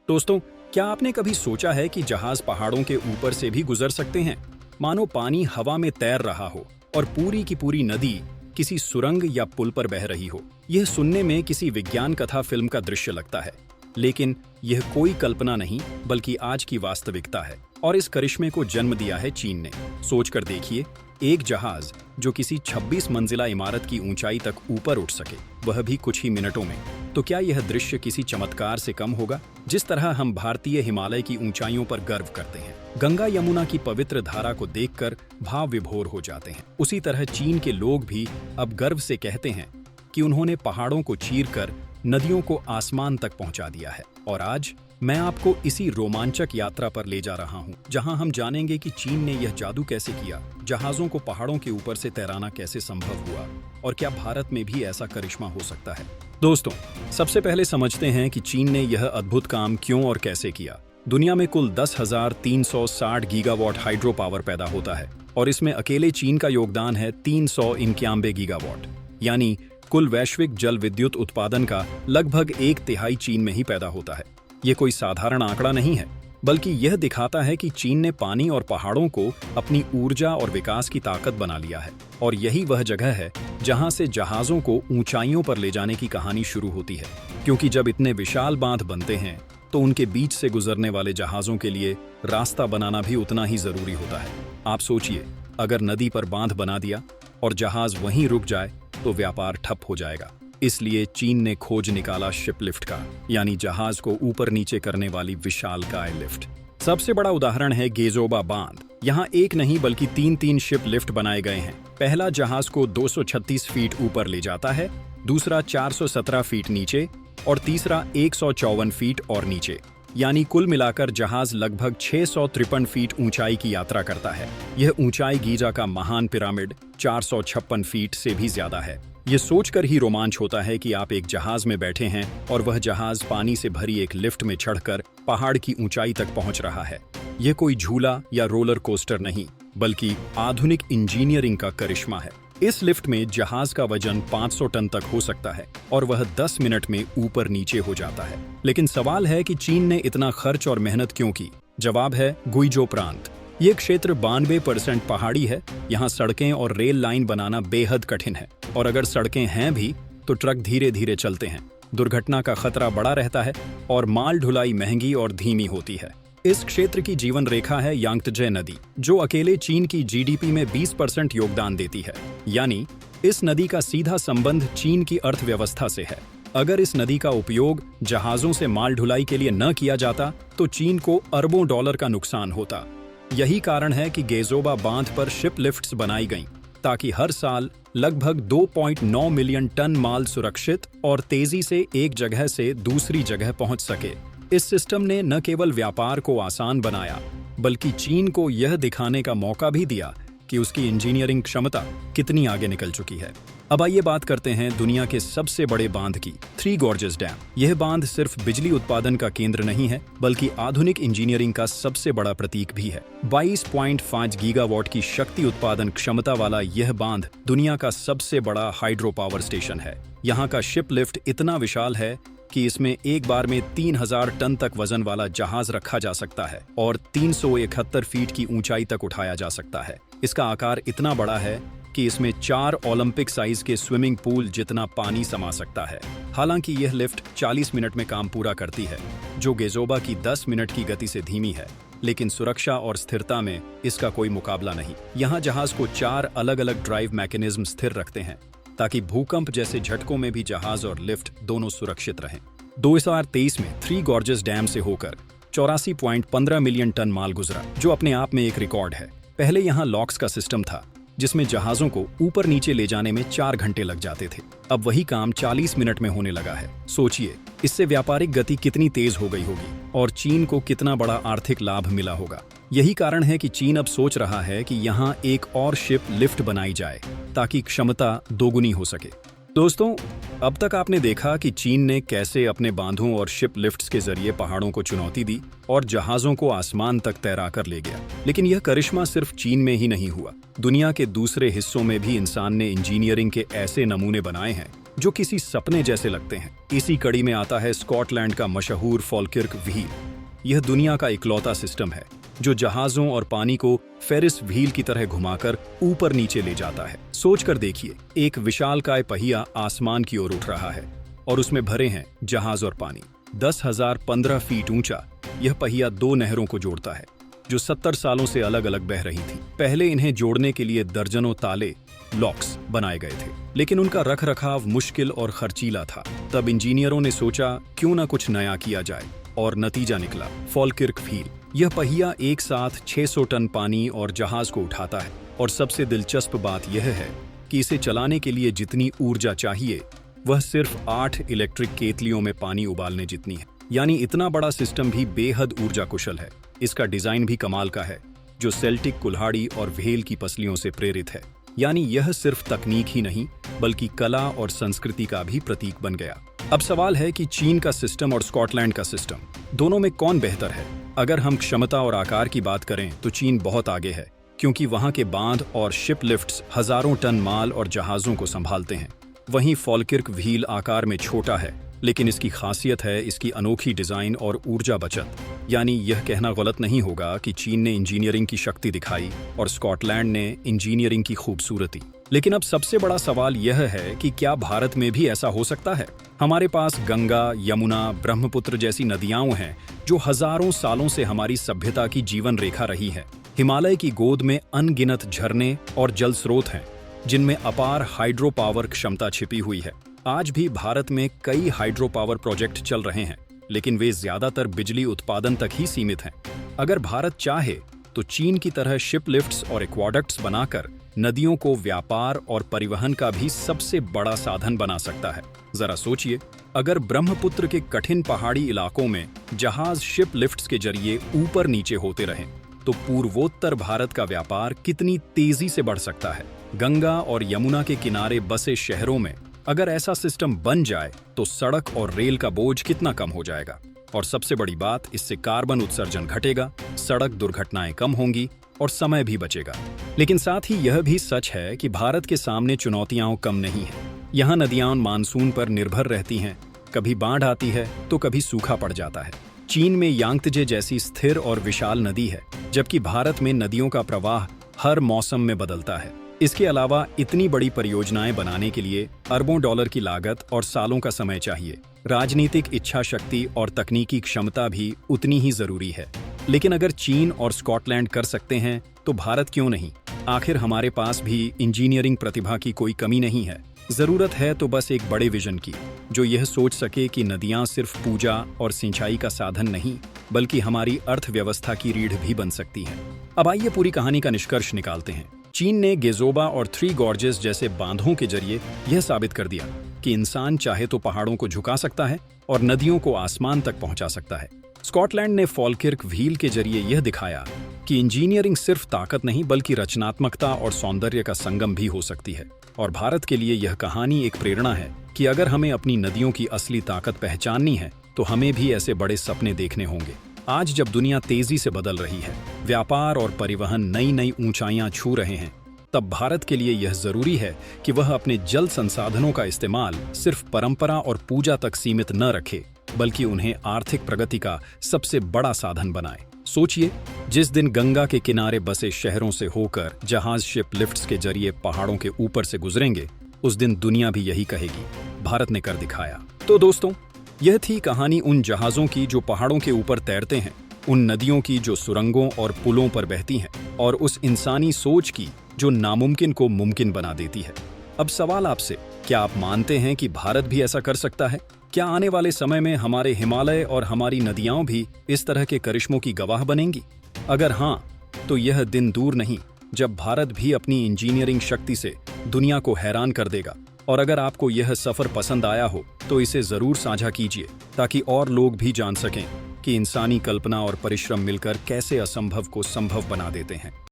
दोस्तों, क्या आपने कभी सोचा है कि जहाज पहाड़ों के ऊपर से भी गुजर सकते हैं? मानो पानी हवा में तैर रहा हो और पूरी की पूरी नदी किसी सुरंग या पुल पर बह रही हो। यह सुनने में किसी विज्ञान कथा फिल्म का दृश्य लगता है, लेकिन यह कोई कल्पना नहीं बल्कि आज की वास्तविकता है। और इस करिश्मे को जन्म दिया है चीन ने। सोचकर देखिए, एक जहाज जो किसी 26 मंजिला इमारत की ऊंचाई तक ऊपर उठ सके, वह भी कुछ ही मिनटों में। तो क्या यह दृश्य किसी चमत्कार से कम होगा? जिस तरह हम भारतीय हिमालय की ऊंचाइयों पर गर्व करते हैं, गंगा यमुना की पवित्र धारा को देखकर भाव विभोर हो जाते हैं, उसी तरह चीन के लोग भी अब गर्व से कहते हैं कि उन्होंने पहाड़ों को चीरकर नदियों को आसमान तक पहुंचा दिया है। और आज मैं आपको इसी रोमांचक यात्रा पर ले जा रहा हूं, जहां हम जानेंगे कि चीन ने यह जादू कैसे किया, जहाजों को पहाड़ों के ऊपर से तैराना कैसे संभव हुआ, और क्या भारत में भी ऐसा करिश्मा हो सकता है। दोस्तों, सबसे पहले समझते हैं कि चीन ने यह अद्भुत काम क्यों और कैसे किया। दुनिया में कुल 10,360 गीगावाट हाइड्रो पावर पैदा होता है, और इसमें अकेले चीन का योगदान है 391 गीगावाट, यानी कुल वैश्विक जल विद्युत उत्पादन का लगभग 1/3 चीन में ही पैदा होता है। ये कोई साधारण आंकड़ा नहीं है, बल्कि यह दिखाता है कि चीन ने पानी और पहाड़ों को अपनी ऊर्जा और विकास की ताकत बना लिया है। और यही वह जगह है जहां से जहाजों को ऊंचाइयों पर ले जाने की कहानी शुरू होती है। क्योंकि जब इतने विशाल बांध बनते हैं, तो उनके बीच से गुजरने वाले जहाजों के लिए रास्ता बनाना भी उतना ही जरूरी होता है। आप सोचिए, अगर नदी पर बांध बना दिया और जहाज वहीं रुक जाए तो व्यापार ठप हो जाएगा। इसलिए चीन ने खोज निकाला शिप लिफ्ट का, यानी जहाज को ऊपर नीचे करने वाली विशालकाय लिफ्ट। सबसे बड़ा उदाहरण है गेजोबा बांध। यहाँ एक नहीं बल्कि 3 शिप लिफ्ट बनाए गए हैं। पहला जहाज को 236 फीट ऊपर ले जाता है, दूसरा 417 फीट नीचे और तीसरा 154 फीट और नीचे, यानी कुल मिलाकर जहाज लगभग 653 फीट ऊंचाई की यात्रा करता है। यह ऊंचाई गीजा का महान पिरामिड 456 फीट से भी ज्यादा है। ये सोचकर ही रोमांच होता है कि आप एक जहाज में बैठे हैं और वह जहाज पानी से भरी एक लिफ्ट में चढ़कर पहाड़ की ऊंचाई तक पहुंच रहा है। यह कोई झूला या रोलर कोस्टर नहीं, बल्कि आधुनिक इंजीनियरिंग का करिश्मा है। इस लिफ्ट में जहाज का वजन 500 टन तक हो सकता है और वह 10 मिनट में ऊपर नीचे हो जाता है। लेकिन सवाल है कि चीन ने इतना खर्च और मेहनत क्यों की? जवाब है गुइजो प्रांत। ये क्षेत्र 92% पहाड़ी है। यहाँ सड़कें और रेल लाइन बनाना बेहद कठिन है, और अगर सड़कें हैं भी तो ट्रक धीरे धीरे चलते हैं। दुर्घटना का खतरा बड़ा रहता है और माल ढुलाई महंगी और धीमी होती है। इस क्षेत्र की जीवन रेखा है यांगत्जे नदी, जो अकेले चीन की जीडीपी में 20% योगदान देती है। यानी इस नदी का सीधा संबंध चीन की अर्थव्यवस्था से है। अगर इस नदी का उपयोग जहाजों से माल ढुलाई के लिए न किया जाता तो चीन को अरबों डॉलर का नुकसान होता। यही कारण है कि गेजोबा बांध पर शिप लिफ्ट्स बनाई गईं, ताकि हर साल लगभग 2.9 मिलियन टन माल सुरक्षित और तेजी से एक जगह से दूसरी जगह पहुंच सके। इस सिस्टम ने न केवल व्यापार को आसान बनाया, बल्कि चीन को यह दिखाने का मौका भी दिया कि उसकी इंजीनियरिंग क्षमता कितनी आगे निकल चुकी है। अब आइए बात करते हैं दुनिया के सबसे बड़े बांध की, थ्री गॉर्जेस डैम। यह बांध सिर्फ बिजली उत्पादन का केंद्र नहीं है, बल्कि आधुनिक इंजीनियरिंग का सबसे बड़ा प्रतीक भी है। 22.5 गीगावाट की शक्ति उत्पादन क्षमता वाला यह बांध दुनिया का सबसे बड़ा हाइड्रो पावर स्टेशन है। यहाँ का शिप लिफ्ट इतना विशाल है कि इसमें एक बार में 3000 टन तक वजन वाला जहाज रखा जा सकता है और 371 फीट की ऊंचाई तक उठाया जा सकता है। इसका आकार इतना बड़ा है कि इसमें 4 ओलंपिक साइज के स्विमिंग पूल जितना पानी समा सकता है। हालांकि यह लिफ्ट 40 मिनट में काम पूरा करती है, जो गेजोबा की 10 मिनट की गति से धीमी है, लेकिन सुरक्षा और स्थिरता में इसका कोई मुकाबला नहीं। यहाँ जहाज को 4 अलग अलग ड्राइव मैकेनिज्म स्थिर रखते हैं, ताकि भूकंप जैसे झटकों में भी जहाज और लिफ्ट दोनों सुरक्षित रहें। 2023 में थ्री गॉर्जेस डैम से होकर 84.15 मिलियन टन माल गुजरा, जो अपने आप में एक रिकॉर्ड है। पहले यहाँ लॉक्स का सिस्टम था, जिसमें जहाजों को ऊपर नीचे ले जाने में 4 घंटे लग जाते थे। अब वही काम 40 मिनट में होने लगा है। सोचिए, इससे व्यापारिक गति कितनी तेज हो गई होगी और चीन को कितना बड़ा आर्थिक लाभ मिला होगा। यही कारण है कि चीन अब सोच रहा है कि यहाँ एक और शिप लिफ्ट बनाई जाए, ताकि क्षमता दोगुनी हो सके। दोस्तों, अब तक आपने देखा कि चीन ने कैसे अपने बांधों और शिप लिफ्ट्स के जरिए पहाड़ों को चुनौती दी और जहाजों को आसमान तक तैरा कर ले गया। लेकिन यह करिश्मा सिर्फ चीन में ही नहीं हुआ। दुनिया के दूसरे हिस्सों में भी इंसान ने इंजीनियरिंग के ऐसे नमूने बनाए हैं जो किसी सपने जैसे लगते हैं। इसी कड़ी में आता है स्कॉटलैंड का मशहूर फॉल्किर्क व्हील। यह दुनिया का इकलौता सिस्टम है जो जहाजों और पानी को फेरिस व्हील की तरह घुमाकर ऊपर नीचे ले जाता है। सोचकर देखिए, एक विशालकाय पहिया आसमान की ओर उठ रहा है और उसमें भरे हैं जहाज और पानी। 10,015 फीट ऊंचा यह पहिया दो नहरों को जोड़ता है जो 70 सालों से अलग अलग बह रही थी। पहले इन्हें जोड़ने के लिए दर्जनों ताले लॉक्स बनाए गए थे, लेकिन उनका रखरखाव मुश्किल और खर्चीला था। तब इंजीनियरों ने सोचा क्यों न कुछ नया किया जाए, और नतीजा निकला फॉल्किर्क व्हील। यह पहिया एक साथ 600 टन पानी और जहाज को उठाता है, और सबसे दिलचस्प बात यह है कि इसे चलाने के लिए जितनी ऊर्जा चाहिए वह सिर्फ 8 इलेक्ट्रिक केतलियों में पानी उबालने जितनी है। यानी इतना बड़ा सिस्टम भी बेहद ऊर्जा कुशल है। इसका डिजाइन भी कमाल का है, जो सेल्टिक कुल्हाड़ी और व्हेल की पसलियों से प्रेरित है। यानी यह सिर्फ तकनीक ही नहीं बल्कि कला और संस्कृति का भी प्रतीक बन गया। अब सवाल है कि चीन का सिस्टम और स्कॉटलैंड का सिस्टम, दोनों में कौन बेहतर है? अगर हम क्षमता और आकार की बात करें तो चीन बहुत आगे है, क्योंकि वहां के बांध और शिप लिफ्ट्स हजारों टन माल और जहाजों को संभालते हैं। वहीं फॉल्किर्क व्हील आकार में छोटा है, लेकिन इसकी खासियत है इसकी अनोखी डिजाइन और ऊर्जा बचत। यानी यह कहना गलत नहीं होगा कि चीन ने इंजीनियरिंग की शक्ति दिखाई और स्कॉटलैंड ने इंजीनियरिंग की खूबसूरती। लेकिन अब सबसे बड़ा सवाल यह है कि क्या भारत में भी ऐसा हो सकता है? हमारे पास गंगा, यमुना, ब्रह्मपुत्र जैसी नदियां हैं जो हजारों सालों से हमारी सभ्यता की जीवन रेखा रही है। हिमालय की गोद में अनगिनत झरने और जल स्रोत हैं जिनमें अपार हाइड्रो पावर क्षमता छिपी हुई है। आज भी भारत में कई हाइड्रो पावर प्रोजेक्ट चल रहे हैं, लेकिन वे ज्यादातर बिजली उत्पादन तक ही सीमित हैं। अगर भारत चाहे तो चीन की तरह शिप लिफ्ट्स और एक्वाडक्ट्स बनाकर नदियों को व्यापार और परिवहन का भी सबसे बड़ा साधन बना सकता है। जरा सोचिए, अगर ब्रह्मपुत्र के कठिन पहाड़ी इलाकों में जहाज शिप लिफ्ट्स के जरिए ऊपर नीचे होते रहें, तो पूर्वोत्तर भारत का व्यापार कितनी तेजी से बढ़ सकता है। गंगा और यमुना के किनारे बसे शहरों में अगर ऐसा सिस्टम बन जाए तो सड़क और रेल का बोझ कितना कम हो जाएगा। और सबसे बड़ी बात, इससे कार्बन उत्सर्जन घटेगा, सड़क दुर्घटनाएं कम होंगी और समय भी बचेगा। लेकिन साथ ही यह भी सच है कि भारत के सामने चुनौतियां कम नहीं है। यहाँ नदियां मानसून पर निर्भर रहती हैं, कभी बाढ़ आती है तो कभी सूखा पड़ जाता है। चीन में यांगत्जे जैसी स्थिर और विशाल नदी है, जबकि भारत में नदियों का प्रवाह हर मौसम में बदलता है। इसके अलावा इतनी बड़ी परियोजनाएं बनाने के लिए अरबों डॉलर की लागत और सालों का समय चाहिए। राजनीतिक इच्छा शक्ति और तकनीकी क्षमता भी उतनी ही जरूरी है। लेकिन अगर चीन और स्कॉटलैंड कर सकते हैं तो भारत क्यों नहीं? आखिर हमारे पास भी इंजीनियरिंग प्रतिभा की कोई कमी नहीं है। जरूरत है तो बस एक बड़े विजन की, जो यह सोच सके कि नदियां सिर्फ पूजा और सिंचाई का साधन नहीं बल्कि हमारी अर्थव्यवस्था की रीढ़ भी बन सकती है। अब आइए पूरी कहानी का निष्कर्ष निकालते हैं। चीन ने गेजोबा और थ्री गॉर्जेस जैसे बांधों के जरिए यह साबित कर दिया कि इंसान चाहे तो पहाड़ों को झुका सकता है और नदियों को आसमान तक पहुंचा सकता है। स्कॉटलैंड ने फॉल्किर्क व्हील के जरिए यह दिखाया कि इंजीनियरिंग सिर्फ ताकत नहीं बल्कि रचनात्मकता और सौंदर्य का संगम भी हो सकती है। और भारत के लिए यह कहानी एक प्रेरणा है कि अगर हमें अपनी नदियों की असली ताकत पहचाननी है तो हमें भी ऐसे बड़े सपने देखने होंगे। आज जब दुनिया तेजी से बदल रही है, व्यापार और परिवहन नई नई ऊंचाइयां छू रहे हैं, तब भारत के लिए यह जरूरी है कि वह अपने जल संसाधनों का इस्तेमाल सिर्फ परंपरा और पूजा तक सीमित न रखे बल्कि उन्हें आर्थिक प्रगति का सबसे बड़ा साधन बनाए। सोचिए, जिस दिन गंगा के किनारे बसे शहरों से होकर जहाज शिप लिफ्ट्स के जरिए पहाड़ों के ऊपर से गुजरेंगे, उस दिन दुनिया भी यही कहेगी, भारत ने कर दिखाया। तो दोस्तों, यह थी कहानी उन जहाजों की जो पहाड़ों के ऊपर तैरते हैं, उन नदियों की जो सुरंगों और पुलों पर बहती हैं, और उस इंसानी सोच की जो नामुमकिन को मुमकिन बना देती है। अब सवाल आपसे, क्या आप मानते हैं कि भारत भी ऐसा कर सकता है? क्या आने वाले समय में हमारे हिमालय और हमारी नदियां भी इस तरह के करिश्मों की गवाह बनेंगी? अगर हाँ, तो यह दिन दूर नहीं जब भारत भी अपनी इंजीनियरिंग शक्ति से दुनिया को हैरान कर देगा। और अगर आपको यह सफर पसंद आया हो तो इसे जरूर साझा कीजिए, ताकि और लोग भी जान सकें कि इंसानी कल्पना और परिश्रम मिलकर कैसे असंभव को संभव बना देते हैं।